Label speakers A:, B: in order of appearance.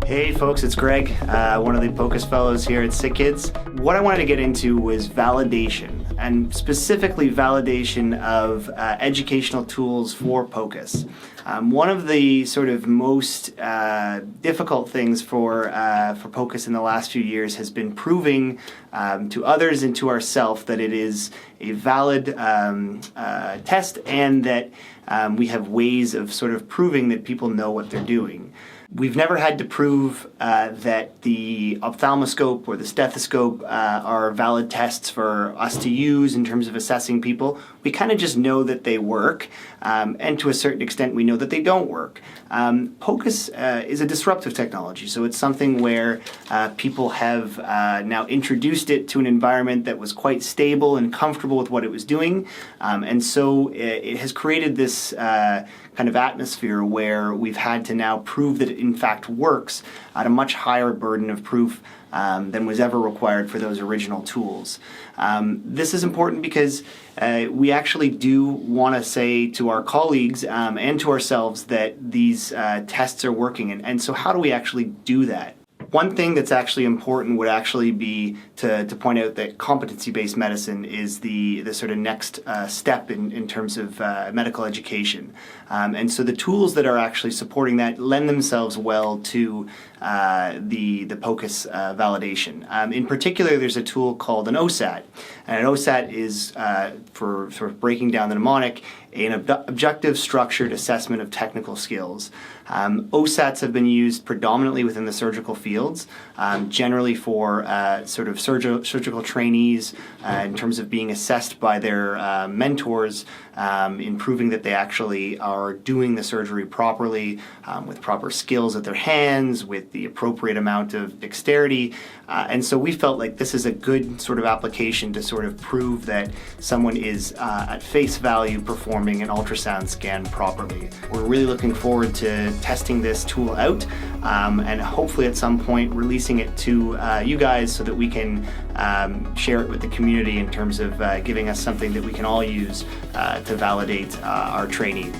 A: Hey folks, it's Greg, one of the POCUS fellows here at Sick Kids. What I wanted to get into was validation, and specifically validation of educational tools for POCUS. One of the sort of most difficult things for POCUS in the last few years has been proving to others and to ourselves that it is a valid test, and that we have ways of sort of proving that people know what they're doing. We've never had to prove that the ophthalmoscope or the stethoscope are valid tests for us to use in terms of assessing people. We kind of just know that they work, and to a certain extent we know that they don't work. POCUS is a disruptive technology, so it's something where people have now introduced it to an environment that was quite stable and comfortable with what it was doing, and so it has created this kind of atmosphere where we've had to now prove that it in fact works at a much higher burden of proof than was ever required for those original tools. This is important because we actually do want to say to our colleagues and to ourselves that these tests are working. And so how do we actually do that? One thing that's actually important would actually be to point out that competency-based medicine is the sort of next step in terms of medical education. And so the tools that are actually supporting that lend themselves well to the POCUS validation. In particular, there's a tool called an OSAT. And an OSAT is, for sort of breaking down the mnemonic, an objective structured assessment of technical skills. OSATs have been used predominantly within the surgical fields, generally for sort of surgical trainees in terms of being assessed by their mentors in proving that they actually are doing the surgery properly, with proper skills at their hands, with the appropriate amount of dexterity. And so we felt like this is a good sort of application to sort of prove that someone is at face value performing an ultrasound scan properly. We're really looking forward to testing this tool out and hopefully at some point releasing it to you guys so that we can share it with the community in terms of giving us something that we can all use to validate our training.